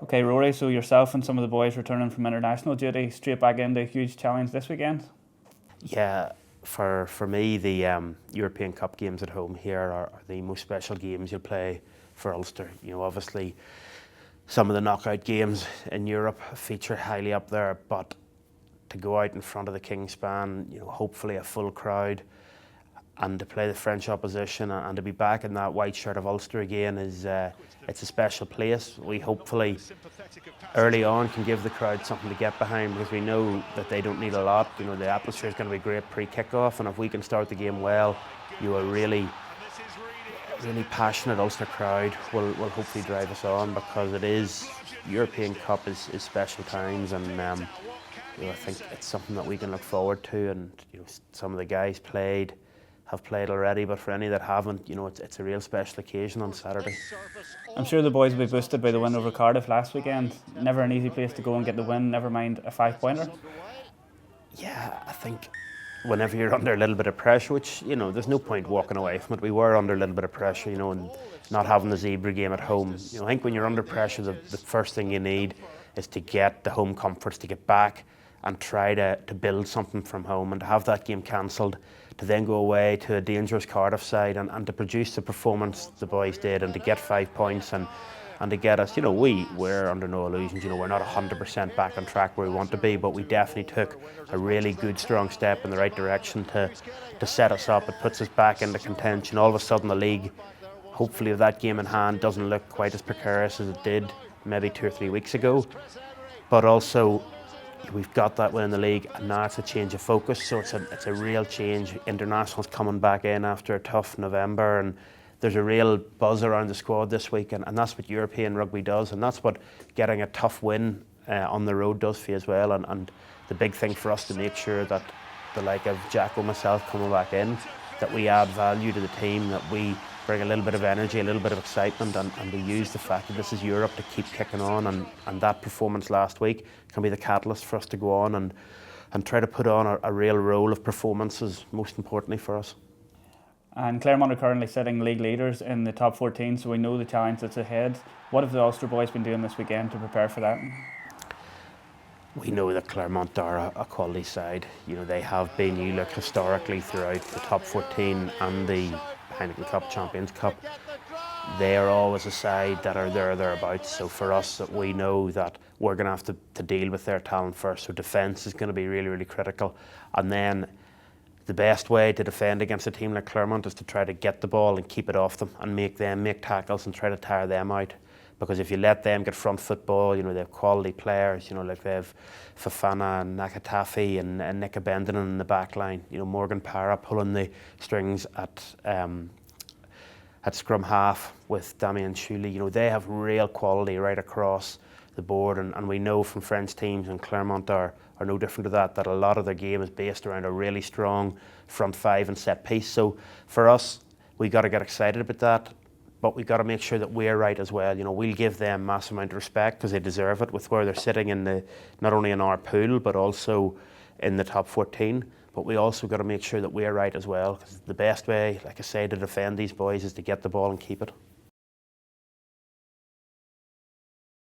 Okay, Rory, so yourself and some of the boys returning from international duty, straight back into a huge challenge this weekend? Yeah, for me, the European Cup games at home here are the most special games you'll play for Ulster. You know, obviously, some of the knockout games in Europe feature highly up there, but to go out in front of the Kingspan, you know, hopefully a full crowd, and to play the French opposition and to be back in that white shirt of Ulster again is it's a special place. We hopefully early on can give the crowd something to get behind, because we know that they don't need a lot. You know, the atmosphere is going to be great pre-kick-off, and if we can start the game well, you a really passionate Ulster crowd will hopefully drive us on, because it is European Cup is special times, and you know, I think it's something that we can look forward to. And you know, some of the guys have played already, but for any that haven't, you know, it's a real special occasion on Saturday. I'm sure the boys will be boosted by the win over Cardiff last weekend. Never an easy place to go and get the win, never mind a 5-pointer. Yeah, I think whenever you're under a little bit of pressure, which, you know, there's no point walking away from it. We were under a little bit of pressure, you know, and not having the zebra game at home. You know, I think when you're under pressure, the first thing you need is to get the home comforts, to get back and try to build something from home, and to have that game cancelled, to then go away to a dangerous Cardiff side and to produce the performance the boys did, and to get 5 points and to get us, you know, we're under no illusions, you know, we're not 100% back on track where we want to be, but we definitely took a really good strong step in the right direction to set us up. It puts us back into contention. All of a sudden the league, hopefully with that game in hand, doesn't look quite as precarious as it did maybe 2 or 3 weeks ago, but also we've got that win in the league, and now it's a change of focus, so it's a real change. Internationals coming back in after a tough November, and there's a real buzz around the squad this week, and that's what European rugby does, and that's what getting a tough win on the road does for you as well. And the big thing for us to make sure that the like of Jack or myself coming back in, that we add value to the team, that we bring a little bit of energy, a little bit of excitement, and we use the fact that this is Europe to keep kicking on, and that performance last week can be the catalyst for us to go on and try to put on a real roll of performances, most importantly for us. And Clermont are currently sitting league leaders in the top 14, so we know the challenge that's ahead. What have the Ulster boys been doing this weekend to prepare for that? We know that Clermont are a quality side. You know, they have been, you look historically throughout the top 14 and the Heineken Cup, Champions Cup, they are always a side that are thereabouts. So for us, that we know that we're going to have to deal with their talent first. So defence is going to be really critical. And then the best way to defend against a team like Clermont is to try to get the ball and keep it off them and make tackles and try to tire them out. Because if you let them get front football, you know, they have quality players, you know, like they have Fafana and Nakatafi and Nick Abendon in the back line. You know, Morgan Parra pulling the strings at scrum half with Damien Shuley. You know, they have real quality right across the board, and we know from French teams, and Clermont are no different to that a lot of their game is based around a really strong front five and set piece. So for us, we got to get excited about that, but we've got to make sure that we're right as well. You know, we'll give them massive amount of respect because they deserve it with where they're sitting in the, not only in our pool, but also in the top 14. But we also got to make sure that we're right as well, because the best way, like I say, to defend these boys is to get the ball and keep it.